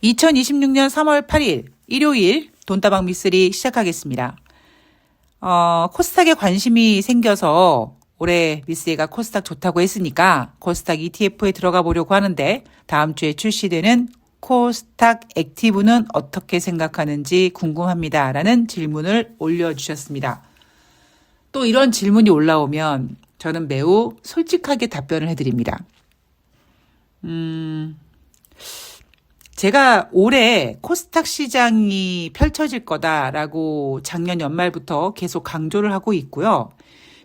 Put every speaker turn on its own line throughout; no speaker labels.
2026년 3월 8일 일요일 돈다방 미쓰리 시작하겠습니다. 코스닥에 관심이 생겨서 올해 미쓰리가 코스닥 좋다고 했으니까 코스닥 ETF에 들어가 보려고 하는데 다음 주에 출시되는 코스닥 액티브는 어떻게 생각하는지 궁금합니다. 라는 질문을 올려주셨습니다. 또 이런 질문이 올라오면 저는 매우 솔직하게 답변을 해드립니다. 제가 올해 코스닥 시장이 펼쳐질 거다라고 작년 연말부터 계속 강조를 하고 있고요.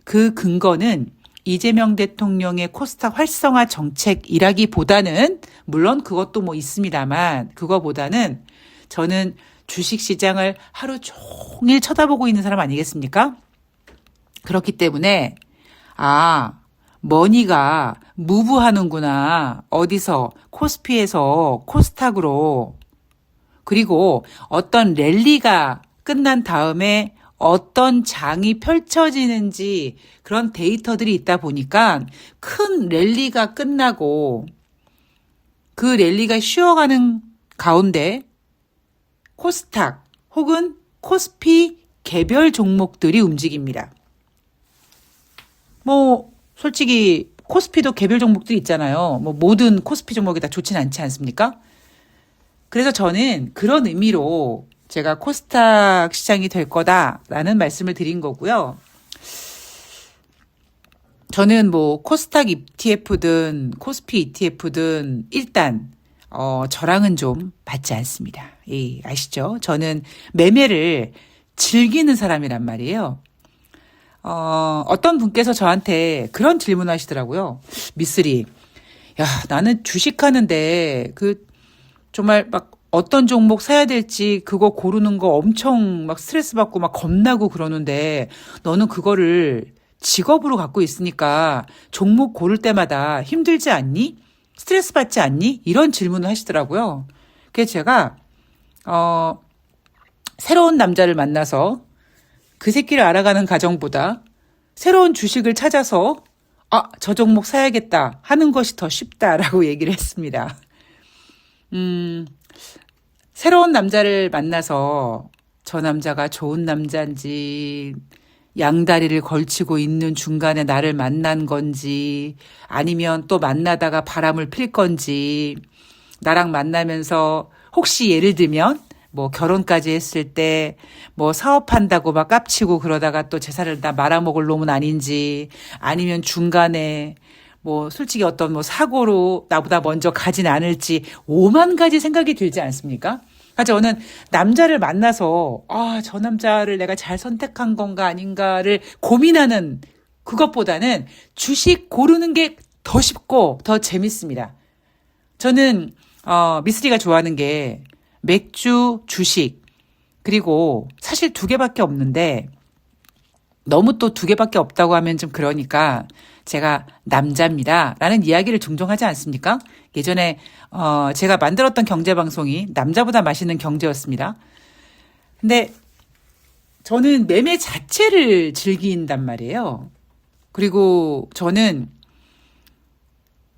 그 근거는 이재명 대통령의 코스닥 활성화 정책이라기보다는 물론 그것도 뭐 있습니다만 그거보다는 저는 주식시장을 하루 종일 쳐다보고 있는 사람 아니겠습니까? 그렇기 때문에 머니가 무브하는구나. 어디서 코스피에서 코스닥으로. 그리고 어떤 랠리가 끝난 다음에 어떤 장이 펼쳐지는지 그런 데이터들이 있다 보니까 큰 랠리가 끝나고 그 랠리가 쉬어가는 가운데 코스닥 혹은 코스피 개별 종목들이 움직입니다. 솔직히 코스피도 개별 종목들이 있잖아요. 모든 코스피 종목이 다 좋진 않지 않습니까? 그래서 저는 그런 의미로 제가 코스닥 시장이 될 거다라는 말씀을 드린 거고요. 저는 코스닥 ETF든 코스피 ETF든 일단 저랑은 좀 맞지 않습니다. 아시죠? 저는 매매를 즐기는 사람이란 말이에요. 어떤 분께서 저한테 그런 질문을 하시더라고요. 미쓰리, 야, 나는 주식하는데 정말 어떤 종목 사야 될지 그거 고르는 거 엄청 스트레스 받고 겁나고 그러는데 너는 그거를 직업으로 갖고 있으니까 종목 고를 때마다 힘들지 않니? 스트레스 받지 않니? 이런 질문을 하시더라고요. 그래서 제가 새로운 남자를 만나서 그 새끼를 알아가는 과정보다 새로운 주식을 찾아서 저 종목 사야겠다 하는 것이 더 쉽다라고 얘기를 했습니다. 새로운 남자를 만나서 저 남자가 좋은 남자인지 양다리를 걸치고 있는 중간에 나를 만난 건지 아니면 또 만나다가 바람을 필 건지 나랑 만나면서 혹시 예를 들면 결혼까지 했을 때 사업한다고 깝치고 그러다가 또 재산을 다 말아먹을 놈은 아닌지 아니면 중간에 솔직히 어떤 사고로 나보다 먼저 가진 않을지 5만 가지 생각이 들지 않습니까? 그래서 저는 남자를 만나서 저 남자를 내가 잘 선택한 건가 아닌가를 고민하는 그것보다는 주식 고르는 게 더 쉽고 더 재밌습니다. 저는 미쓰리가 좋아하는 게 맥주, 주식 그리고 사실 2개밖에 없는데 너무 또 2개밖에 없다고 하면 좀 그러니까 제가 남자입니다 라는 이야기를 종종 하지 않습니까? 예전에 제가 만들었던 경제방송이 남자보다 맛있는 경제였습니다. 근데 저는 매매 자체를 즐긴단 말이에요. 그리고 저는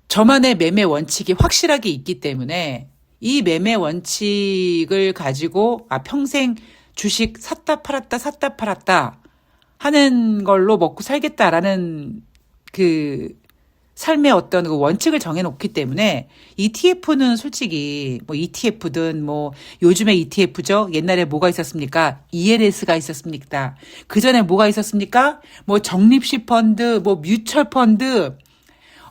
저만의 매매 원칙이 확실하게 있기 때문에 이 매매 원칙을 가지고 평생 주식 샀다 팔았다 하는 걸로 먹고 살겠다라는 삶의 어떤 원칙을 정해놓기 때문에 ETF는 솔직히 ETF든 요즘에 ETF죠. 옛날에 뭐가 있었습니까? ELS가 있었습니까? 그 전에 뭐가 있었습니까? 적립식 펀드, 뮤추얼 펀드,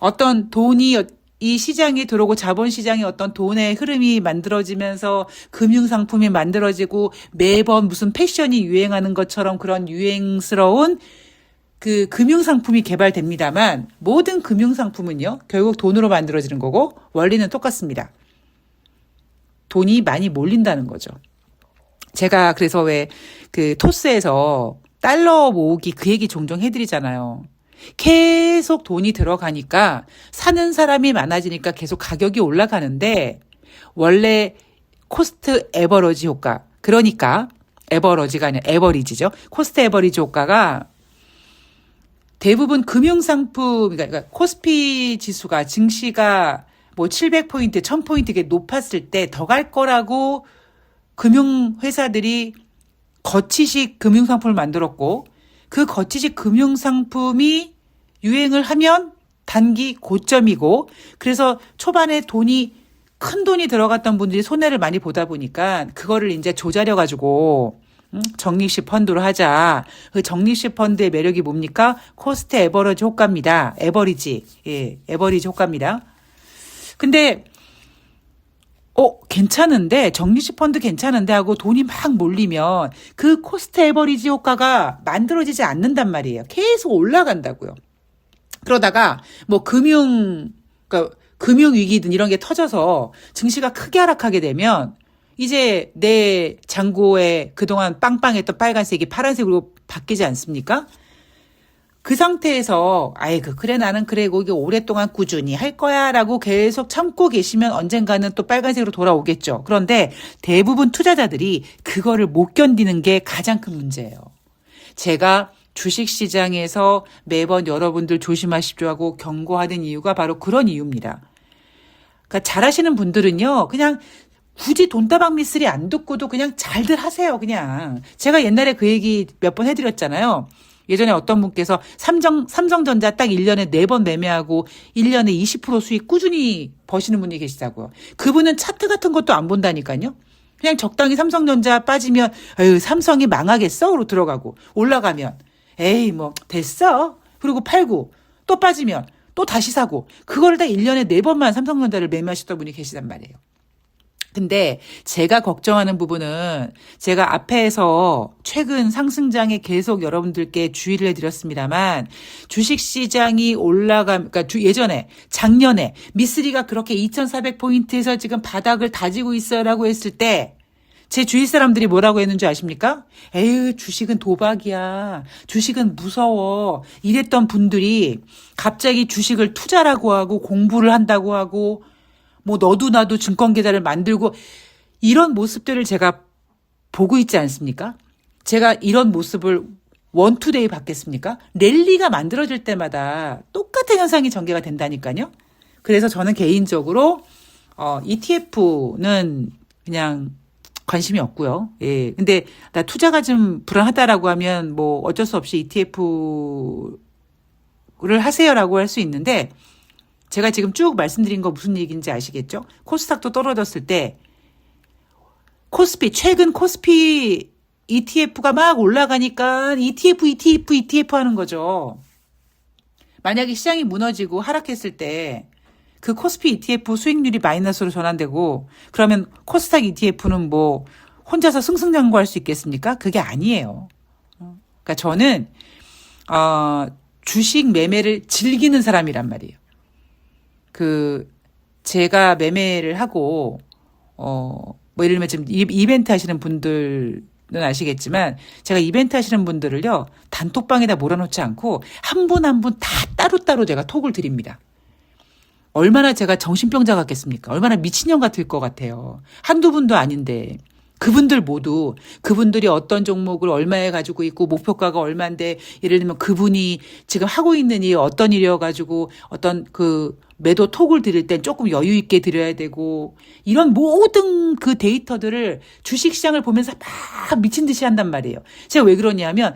어떤 돈이 이 시장에 들어오고 자본시장에 어떤 돈의 흐름이 만들어지면서 금융상품이 만들어지고 매번 무슨 패션이 유행하는 것처럼 그런 유행스러운 금융상품이 개발됩니다만 모든 금융상품은요, 결국 돈으로 만들어지는 거고 원리는 똑같습니다. 돈이 많이 몰린다는 거죠. 제가 그래서 토스에서 달러 모으기 그 얘기 종종 해드리잖아요. 계속 돈이 들어가니까 사는 사람이 많아지니까 계속 가격이 올라가는데 원래 코스트 에버러지 효과, 그러니까 에버러지가 아니라 에버리지죠. 코스트 에버리지 효과가 대부분 금융상품, 그러니까 코스피 지수가 증시가 뭐 700포인트, 1000포인트 게 높았을 때 더 갈 거라고 금융회사들이 거치식 금융상품을 만들었고 그 거치식 금융상품이 유행을 하면 단기 고점이고 그래서 초반에 큰 돈이 들어갔던 분들이 손해를 많이 보다 보니까 그거를 이제 조자려가지고 적립식 펀드로 하자. 그 적립식 펀드의 매력이 뭡니까? 코스트 에버리지 효과입니다. 에버리지. 예, 에버리지 효과입니다. 근데 괜찮은데 적립식 펀드 괜찮은데 하고 돈이 막 몰리면 그 코스트 에버리지 효과가 만들어지지 않는단 말이에요. 계속 올라간다고요. 그러다가 뭐 그러니까 금융위기든 이런 게 터져서 증시가 크게 하락하게 되면 이제 내 잔고에 그동안 빵빵했던 빨간색이 파란색으로 바뀌지 않습니까? 그 상태에서 그래 나는 그래 이게 오랫동안 꾸준히 할 거야 라고 계속 참고 계시면 언젠가는 또 빨간색으로 돌아오겠죠. 그런데 대부분 투자자들이 그거를 못 견디는 게 가장 큰 문제예요. 제가 주식시장에서 매번 여러분들 조심하십시오 하고 경고하는 이유가 바로 그런 이유입니다. 그러니까 잘하시는 분들은요, 그냥 굳이 돈다방 미쓰리 안 듣고도 그냥 잘들 하세요, 그냥. 제가 옛날에 그 얘기 몇 번 해드렸잖아요. 예전에 어떤 분께서 삼성전자 딱 1년에 4번 매매하고 1년에 20% 수익 꾸준히 버시는 분이 계시다고요. 그분은 차트 같은 것도 안 본다니까요. 그냥 적당히 삼성전자 빠지면, 삼성이 망하겠어? 로 들어가고, 올라가면, 뭐, 됐어. 그리고 팔고, 또 빠지면, 또 다시 사고, 그거를 다 1년에 4번만 삼성전자를 매매하셨던 분이 계시단 말이에요. 근데 제가 걱정하는 부분은 제가 앞에서 최근 상승장에 계속 여러분들께 주의를 해드렸습니다만 주식시장이 그러니까 예전에 작년에 미쓰리가 그렇게 2400포인트에서 지금 바닥을 다지고 있어라고 했을 때 제 주위 사람들이 뭐라고 했는지 아십니까? 주식은 도박이야. 주식은 무서워. 이랬던 분들이 갑자기 주식을 투자라고 하고 공부를 한다고 하고 뭐 너도 나도 증권 계좌를 만들고 이런 모습들을 제가 보고 있지 않습니까? 제가 이런 모습을 원투데이 받겠습니까? 랠리가 만들어질 때마다 똑같은 현상이 전개가 된다니까요. 그래서 저는 개인적으로 ETF는 그냥 관심이 없고요. 예. 근데 나 투자가 좀 불안하다라고 하면 뭐 어쩔 수 없이 ETF를 하세요라고 할 수 있는데 제가 지금 쭉 말씀드린 거 무슨 얘기인지 아시겠죠? 코스닥도 떨어졌을 때 최근 코스피 ETF가 막 올라가니까 ETF 하는 거죠. 만약에 시장이 무너지고 하락했을 때 그 코스피 ETF 수익률이 마이너스로 전환되고 그러면 코스닥 ETF는 뭐 혼자서 승승장구할 수 있겠습니까? 그게 아니에요. 그러니까 저는 주식 매매를 즐기는 사람이란 말이에요. 제가 매매를 하고, 뭐, 예를 들면 지금 이벤트 하시는 분들은 아시겠지만, 제가 이벤트 하시는 분들을요, 단톡방에다 몰아놓지 않고, 한 분 한 분 다 따로따로 제가 톡을 드립니다. 얼마나 제가 정신병자 같겠습니까? 얼마나 미친년 같을 것 같아요. 한두 분도 아닌데. 그분들이 어떤 종목을 얼마에 가지고 있고 목표가가 얼마인데 예를 들면 그분이 지금 하고 있는 일이 어떤 일이어가지고 어떤 매도 톡을 드릴 땐 조금 여유 있게 드려야 되고 이런 모든 그 데이터들을 주식시장을 보면서 막 미친 듯이 한단 말이에요. 제가 왜 그러냐면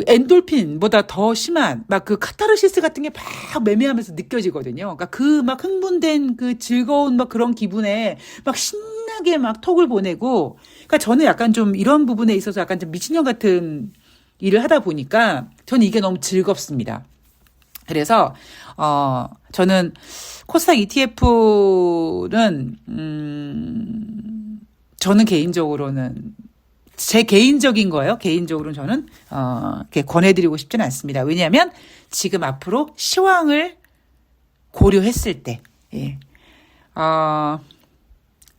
엔돌핀보다 더 심한 카타르시스 같은 게 막 매매하면서 느껴지거든요. 그러니까 막 흥분된 즐거운 그런 기분에 막 신나게 막 톡을 보내고, 그러니까 저는 약간 좀 이런 부분에 있어서 약간 좀 미친년 같은 일을 하다 보니까 저는 이게 너무 즐겁습니다. 그래서 저는 코스닥 ETF는 저는 개인적으로는 제 개인적인 거예요. 개인적으로는 저는 이렇게 권해드리고 싶지는 않습니다. 왜냐하면 지금 앞으로 시황을 고려했을 때,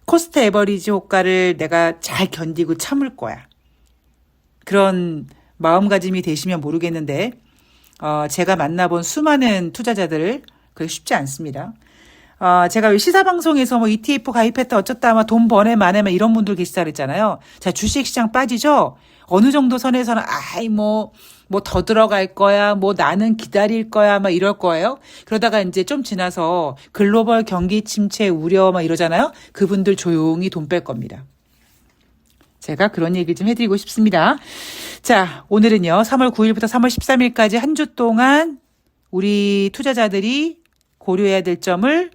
코스트 에버리지 효과를 내가 잘 견디고 참을 거야. 그런 마음가짐이 되시면 모르겠는데, 제가 만나본 수많은 투자자들을 그게 쉽지 않습니다. 제가 시사방송에서 뭐 ETF 가입했다 어쩌다 막 돈 버네 마네 막 이런 분들 계시다 그랬잖아요. 자, 주식시장 빠지죠? 어느 정도 선에서는, 뭐 더 들어갈 거야, 뭐 나는 기다릴 거야, 막 이럴 거예요. 그러다가 이제 좀 지나서 글로벌 경기 침체 우려 막 이러잖아요. 그분들 조용히 돈 뺄 겁니다. 제가 그런 얘기 좀 해드리고 싶습니다. 자, 오늘은요, 3월 9일부터 3월 13일까지 한 주 동안 우리 투자자들이 고려해야 될 점을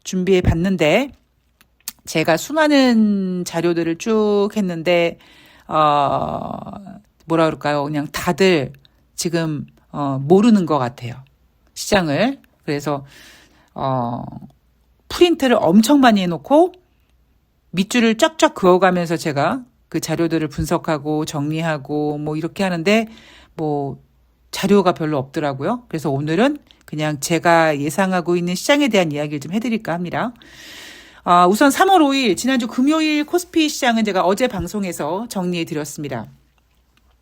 준비해 봤는데, 제가 수많은 자료들을 쭉 했는데, 뭐라 그럴까요? 그냥 다들 지금, 모르는 것 같아요. 시장을. 그래서, 프린트를 엄청 많이 해놓고, 밑줄을 쫙쫙 그어가면서 제가 그 자료들을 분석하고 정리하고 뭐 이렇게 하는데, 뭐, 자료가 별로 없더라고요. 그래서 오늘은 그냥 제가 예상하고 있는 시장에 대한 이야기를 좀 해드릴까 합니다. 우선 3월 5일, 지난주 금요일 코스피 시장은 제가 어제 방송에서 정리해 드렸습니다.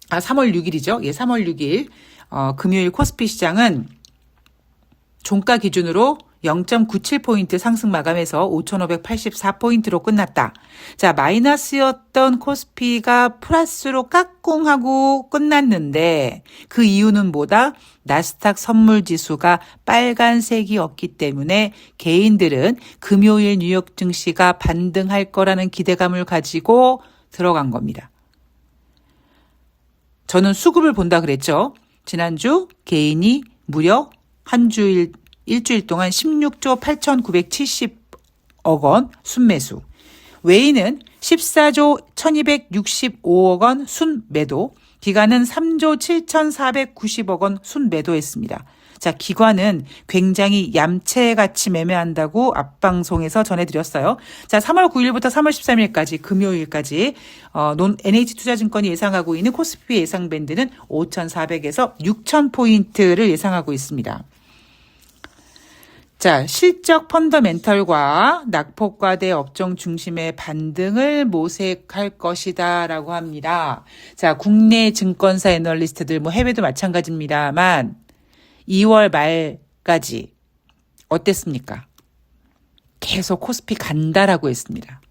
3월 6일이죠. 예, 3월 6일. 금요일 코스피 시장은 종가 기준으로 0.97포인트 상승 마감해서 5,584포인트로 끝났다. 자, 마이너스였던 코스피가 플러스로 깍꿍하고 끝났는데 그 이유는 뭐다? 나스닥 선물 지수가 빨간색이었기 때문에 개인들은 금요일 뉴욕 증시가 반등할 거라는 기대감을 가지고 들어간 겁니다. 저는 수급을 본다 그랬죠. 지난주 개인이 무려 일주일 동안 16조 8,970억 원 순매수. 외인은 14조 1,265억 원 순매도. 기관은 3조 7,490억 원 순매도했습니다. 자, 기관은 굉장히 얌체같이 매매한다고 앞방송에서 전해드렸어요. 자, 3월 9일부터 3월 13일까지 금요일까지 NH투자증권이 예상하고 있는 코스피 예상 밴드는 5,400에서 6,000포인트를 예상하고 있습니다. 자, 실적 펀더멘털과 낙폭과대 업종 중심의 반등을 모색할 것이다 라고 합니다. 자, 국내 증권사 애널리스트들 뭐 해외도 마찬가지입니다만 2월 말까지 어땠습니까? 계속 코스피 간다라고 했습니다.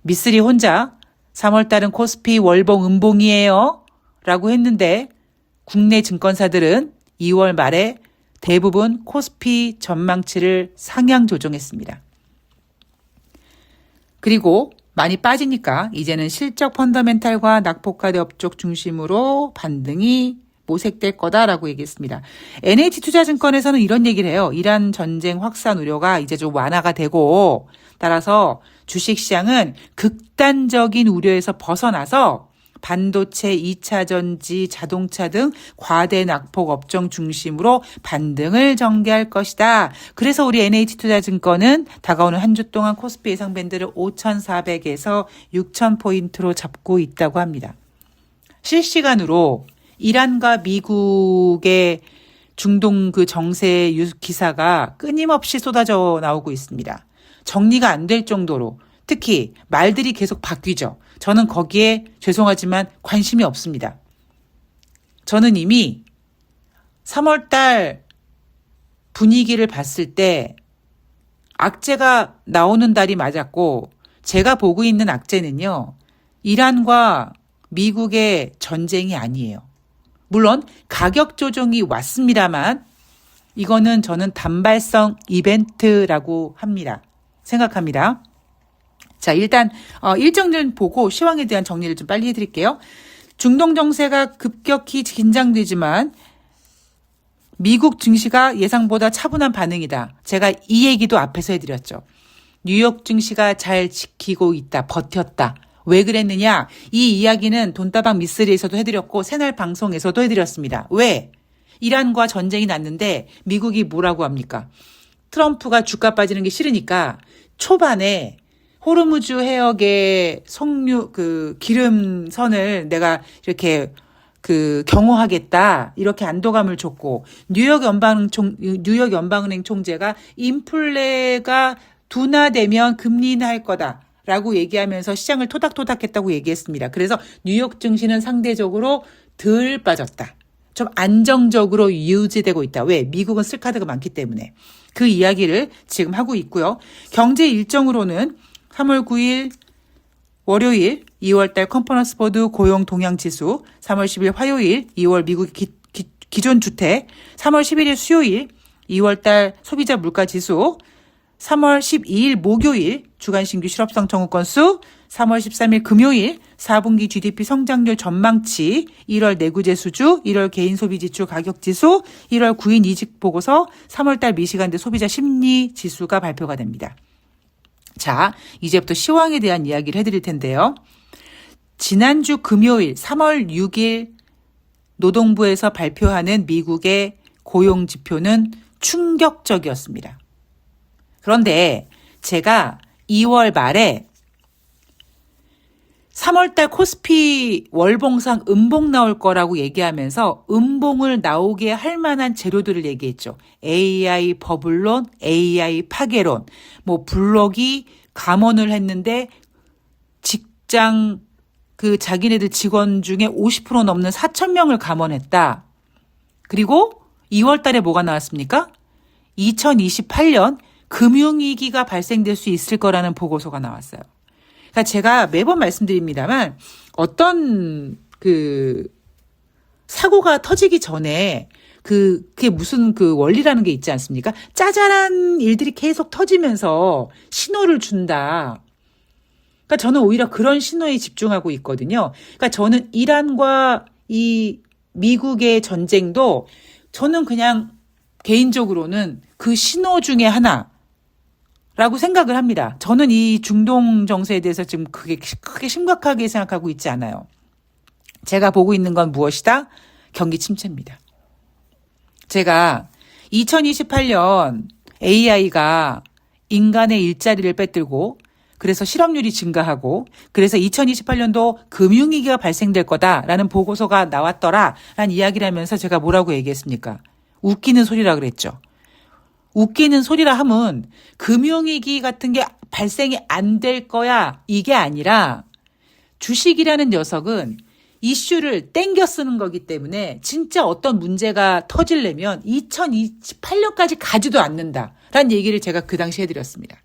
미쓰리 혼자 3월 달은 코스피 월봉 음봉이에요 라고 했는데 국내 증권사들은 2월 말에 대부분 코스피 전망치를 상향 조정했습니다. 그리고 많이 빠지니까 이제는 실적 펀더멘탈과 낙폭과대 업종 중심으로 반등이 모색될 거다라고 얘기했습니다. NH투자증권에서는 이런 얘기를 해요. 이란 전쟁 확산 우려가 이제 좀 완화가 되고 따라서 주식시장은 극단적인 우려에서 벗어나서 반도체, 2차 전지, 자동차 등 과대 낙폭 업종 중심으로 반등을 전개할 것이다. 그래서 우리 NH투자증권은 다가오는 한 주 동안 코스피 예상 밴드를 5,400에서 6,000포인트로 잡고 있다고 합니다. 실시간으로 이란과 미국의 중동 그 정세 기사가 끊임없이 쏟아져 나오고 있습니다. 정리가 안 될 정도로 특히 말들이 계속 바뀌죠. 저는 거기에 죄송하지만 관심이 없습니다. 저는 이미 3월 달 분위기를 봤을 때 악재가 나오는 달이 맞았고 제가 보고 있는 악재는요. 이란과 미국의 전쟁이 아니에요. 물론 가격 조정이 왔습니다만 이거는 저는 단발성 이벤트라고 생각합니다. 자, 일단 일정 좀 보고 시황에 대한 정리를 좀 빨리 해드릴게요. 중동 정세가 급격히 긴장되지만 미국 증시가 예상보다 차분한 반응이다. 제가 이 얘기도 앞에서 해드렸죠. 뉴욕 증시가 잘 지키고 있다. 버텼다. 왜 그랬느냐? 이 이야기는 돈다방 미쓰리에서도 해드렸고 새날 방송에서도 해드렸습니다. 왜? 이란과 전쟁이 났는데 미국이 뭐라고 합니까? 트럼프가 주가 빠지는 게 싫으니까 초반에 호르무즈 해역의 기름선을 내가 이렇게 경호하겠다. 이렇게 안도감을 줬고, 뉴욕 연방은행 총재가 인플레가 둔화되면 금리 인하할 거다. 라고 얘기하면서 시장을 토닥토닥했다고 얘기했습니다. 그래서 뉴욕 증시는 상대적으로 덜 빠졌다. 좀 안정적으로 유지되고 있다. 왜? 미국은 쓸 카드가 많기 때문에. 그 이야기를 지금 하고 있고요. 경제 일정으로는 3월 9일 월요일 2월달 컨퍼런스 보드 고용 동향 지수, 3월 10일 화요일 2월 미국 기존 주택, 3월 11일 수요일 2월달 소비자 물가 지수, 3월 12일 목요일 주간 신규 실업성 청구 건수, 3월 13일 금요일 4분기 GDP 성장률 전망치, 1월 내구재 수주, 1월 개인 소비 지출 가격 지수, 1월 구인 이직 보고서, 3월달 미시간대 소비자 심리 지수가 발표가 됩니다. 자, 이제부터 시황에 대한 이야기를 해드릴 텐데요. 지난주 금요일 3월 6일 노동부에서 발표하는 미국의 고용 지표는 충격적이었습니다. 그런데 제가 2월 말에 3월달 코스피 월봉상 음봉 나올 거라고 얘기하면서 음봉을 나오게 할 만한 재료들을 얘기했죠. AI 버블론, AI 파괴론, 블록이 감원을 했는데 직장 자기네들 직원 중에 50% 넘는 4,000명을 감원했다. 그리고 2월 달에 뭐가 나왔습니까? 2028년 금융위기가 발생될 수 있을 거라는 보고서가 나왔어요. 그러니까 제가 매번 말씀드립니다만 어떤 사고가 터지기 전에 그게 무슨 원리라는 게 있지 않습니까? 짜잘한 일들이 계속 터지면서 신호를 준다. 그러니까 저는 오히려 그런 신호에 집중하고 있거든요. 그러니까 저는 이란과 이 미국의 전쟁도 저는 그냥 개인적으로는 그 신호 중에 하나라고 생각을 합니다. 저는 이 중동 정세에 대해서 지금 크게 심각하게 생각하고 있지 않아요. 제가 보고 있는 건 무엇이다? 경기 침체입니다. 제가 2028년 AI가 인간의 일자리를 빼들고 그래서 실업률이 증가하고 그래서 2028년도 금융위기가 발생될 거다라는 보고서가 나왔더라라는 이야기를 하면서 제가 뭐라고 얘기했습니까? 웃기는 소리라 그랬죠. 웃기는 소리라 함은 금융위기 같은 게 발생이 안 될 거야 이게 아니라 주식이라는 녀석은 이슈를 땡겨 쓰는 거기 때문에 진짜 어떤 문제가 터지려면 2028년까지 가지도 않는다라는 얘기를 제가 그 당시에 해드렸습니다.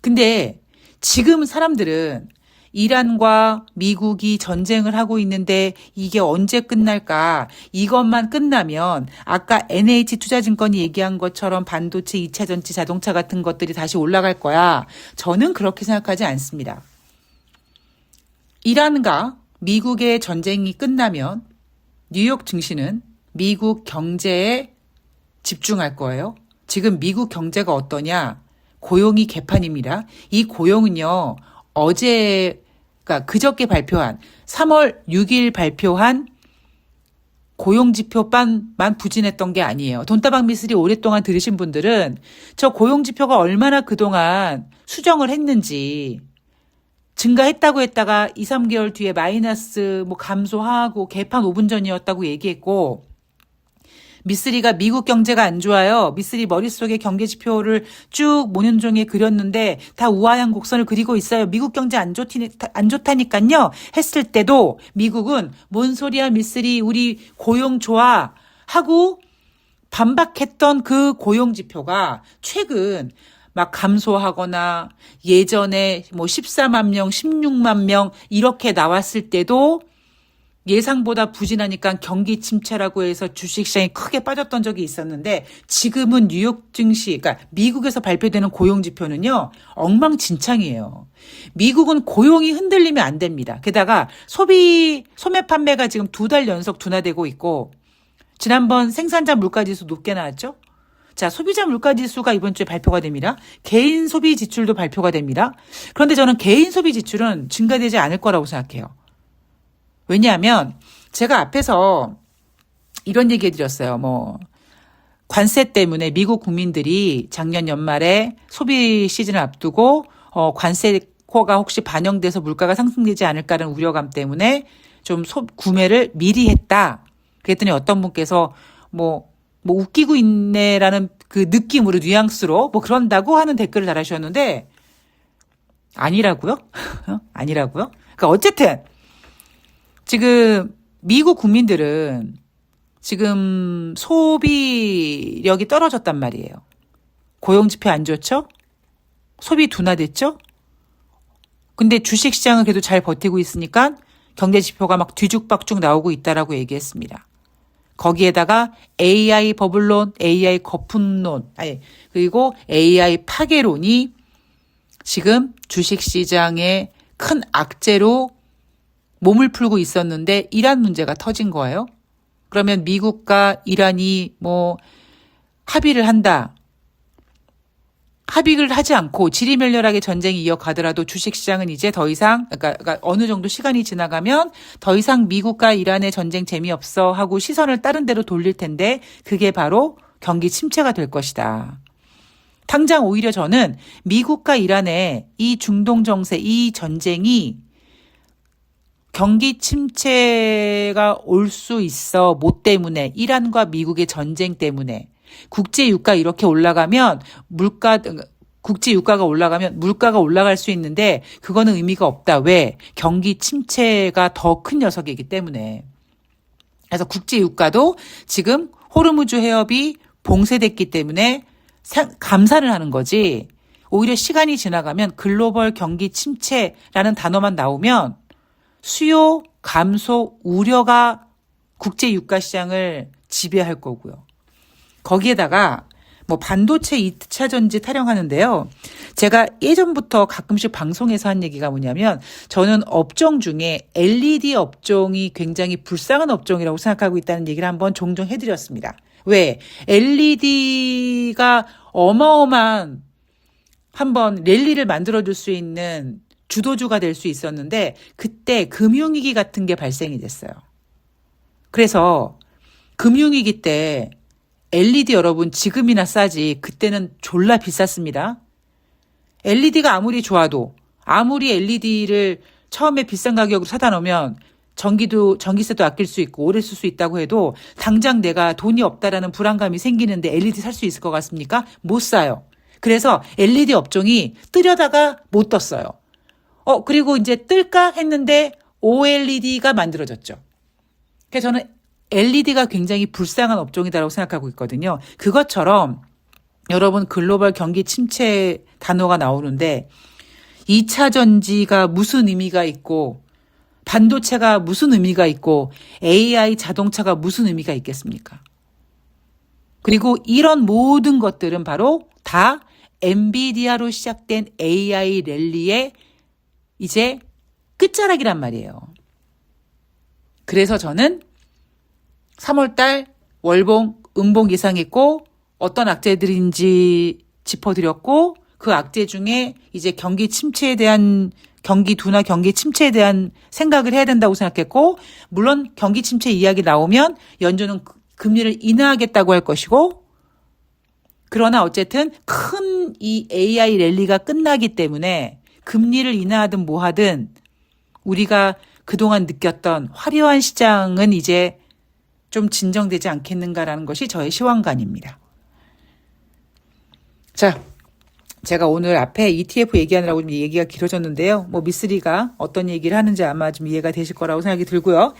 근데 지금 사람들은 이란과 미국이 전쟁을 하고 있는데 이게 언제 끝날까? 이것만 끝나면 아까 NH투자증권이 얘기한 것처럼 반도체, 2차 전지, 자동차 같은 것들이 다시 올라갈 거야. 저는 그렇게 생각하지 않습니다. 이란과 미국의 전쟁이 끝나면 뉴욕 증시는 미국 경제에 집중할 거예요. 지금 미국 경제가 어떠냐? 고용이 개판입니다. 이 고용은요, 그러니까 그저께 발표한 3월 6일 발표한 고용지표만 부진했던 게 아니에요. 돈다방 미스리 오랫동안 들으신 분들은 저 고용지표가 얼마나 그동안 수정을 했는지 증가했다고 했다가 2, 3개월 뒤에 마이너스 감소하고 개판 5분 전이었다고 얘기했고 미쓰리가 미국 경제가 안 좋아요. 미쓰리 머릿속에 경제지표를 쭉 모년종이에 그렸는데 다 우하향 곡선을 그리고 있어요. 미국 경제 안 좋다니까요. 했을 때도 미국은 뭔 소리야 미쓰리 우리 고용 좋아 하고 반박했던 그 고용지표가 최근 막 감소하거나 예전에 14만 명, 16만 명 이렇게 나왔을 때도 예상보다 부진하니까 경기 침체라고 해서 주식시장이 크게 빠졌던 적이 있었는데 지금은 뉴욕 증시, 그러니까 미국에서 발표되는 고용지표는요, 엉망진창이에요. 미국은 고용이 흔들리면 안 됩니다. 게다가 소매 판매가 지금 2달 연속 둔화되고 있고 지난번 생산자 물가지수 높게 나왔죠? 자, 소비자 물가지수가 이번 주에 발표가 됩니다. 개인 소비 지출도 발표가 됩니다. 그런데 저는 개인 소비 지출은 증가되지 않을 거라고 생각해요. 왜냐하면 제가 앞에서 이런 얘기 해드렸어요. 관세 때문에 미국 국민들이 작년 연말에 소비 시즌을 앞두고 관세가 혹시 반영돼서 물가가 상승되지 않을까라는 우려감 때문에 좀 구매를 미리 했다. 그랬더니 어떤 분께서 웃기고 있네라는 그 느낌으로 뉘앙스로 그런다고 하는 댓글을 달아주셨는데 아니라고요? 아니라고요? 그러니까 어쨌든 지금 미국 국민들은 지금 소비력이 떨어졌단 말이에요. 고용지표 안 좋죠? 소비 둔화됐죠? 근데 주식시장은 그래도 잘 버티고 있으니까 경제지표가 막 뒤죽박죽 나오고 있다라고 얘기했습니다. 거기에다가 AI 버블론, AI 거품론, 그리고 AI 파괴론이 지금 주식시장의 큰 악재로 몸을 풀고 있었는데 이란 문제가 터진 거예요. 그러면 미국과 이란이 합의를 한다. 합의를 하지 않고 지리멸렬하게 전쟁이 이어가더라도 주식시장은 이제 더 이상 그러니까 어느 정도 시간이 지나가면 더 이상 미국과 이란의 전쟁 재미없어 하고 시선을 다른 데로 돌릴 텐데 그게 바로 경기 침체가 될 것이다. 당장 오히려 저는 미국과 이란의 이 중동 정세, 이 전쟁이 경기 침체가 올 수 있어. 뭐 때문에? 이란과 미국의 전쟁 때문에. 국제 유가 이렇게 올라가면 국제 유가가 올라가면 물가가 올라갈 수 있는데 그거는 의미가 없다. 왜? 경기 침체가 더 큰 녀석이기 때문에. 그래서 국제 유가도 지금 호르무즈 해협이 봉쇄됐기 때문에 감산을 하는 거지. 오히려 시간이 지나가면 글로벌 경기 침체라는 단어만 나오면 수요 감소 우려가 국제 유가 시장을 지배할 거고요. 거기에다가 반도체 2차 전지 타령하는데요. 제가 예전부터 가끔씩 방송에서 한 얘기가 뭐냐면 저는 업종 중에 LED 업종이 굉장히 불쌍한 업종이라고 생각하고 있다는 얘기를 한번 종종 해드렸습니다. 왜? LED가 어마어마한 한번 랠리를 만들어줄 수 있는 주도주가 될 수 있었는데 그때 금융위기 같은 게 발생이 됐어요. 그래서 금융위기 때 LED 여러분 지금이나 싸지 그때는 졸라 비쌌습니다. LED가 아무리 좋아도 아무리 LED를 처음에 비싼 가격으로 사다 놓으면 전기세도 아낄 수 있고 오래 쓸 수 있다고 해도 당장 내가 돈이 없다라는 불안감이 생기는데 LED 살 수 있을 것 같습니까? 못 사요. 그래서 LED 업종이 뜨려다가 못 떴어요. 그리고 이제 뜰까 했는데 OLED가 만들어졌죠. 그래서 저는 LED가 굉장히 불쌍한 업종이다라고 생각하고 있거든요. 그것처럼 여러분 글로벌 경기 침체 단어가 나오는데 2차 전지가 무슨 의미가 있고 반도체가 무슨 의미가 있고 AI 자동차가 무슨 의미가 있겠습니까? 그리고 이런 모든 것들은 바로 다 엔비디아로 시작된 AI 랠리의 이제 끝자락이란 말이에요. 그래서 저는 3월달 월봉, 음봉 예상했고 어떤 악재들인지 짚어드렸고 그 악재 중에 이제 경기 침체에 대한 경기 둔화, 경기 침체에 대한 생각을 해야 된다고 생각했고 물론 경기 침체 이야기 나오면 연준은 금리를 인하하겠다고 할 것이고 그러나 어쨌든 큰 이 AI 랠리가 끝나기 때문에 금리를 인하하든 뭐하든 우리가 그동안 느꼈던 화려한 시장은 이제 좀 진정되지 않겠는가라는 것이 저의 시황관입니다. 자, 제가 오늘 앞에 ETF 얘기하느라고 좀 얘기가 길어졌는데요. 미쓰리가 어떤 얘기를 하는지 아마 좀 이해가 되실 거라고 생각이 들고요.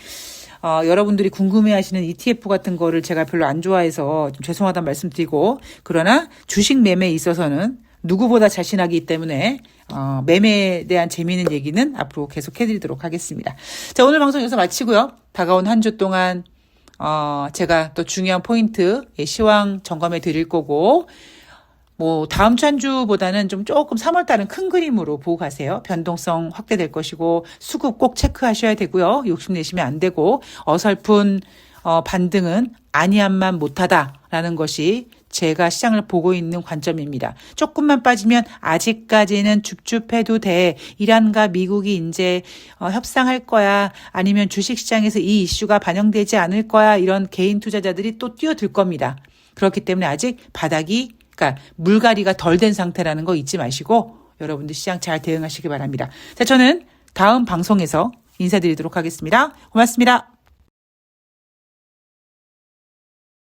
여러분들이 궁금해하시는 ETF 같은 거를 제가 별로 안 좋아해서 좀 죄송하다는 말씀드리고 그러나 주식 매매에 있어서는 누구보다 자신하기 때문에 매매에 대한 재미있는 얘기는 앞으로 계속 해드리도록 하겠습니다. 자, 오늘 방송 여기서 마치고요. 다가온 한 주 동안 제가 또 중요한 포인트 시황 점검해 드릴 거고 다음 주 한 주보다는 조금 3월달은 큰 그림으로 보고 가세요. 변동성 확대될 것이고 수급 꼭 체크하셔야 되고요. 욕심내시면 안 되고 어설픈 반등은 아니함만 못하다라는 것이 제가 시장을 보고 있는 관점입니다. 조금만 빠지면 아직까지는 줍줍해도 돼. 이란과 미국이 이제 협상할 거야. 아니면 주식시장에서 이 이슈가 반영되지 않을 거야. 이런 개인 투자자들이 또 뛰어들 겁니다. 그렇기 때문에 아직 그러니까 물갈이가 덜 된 상태라는 거 잊지 마시고 여러분들 시장 잘 대응하시기 바랍니다. 자, 저는 다음 방송에서 인사드리도록 하겠습니다. 고맙습니다.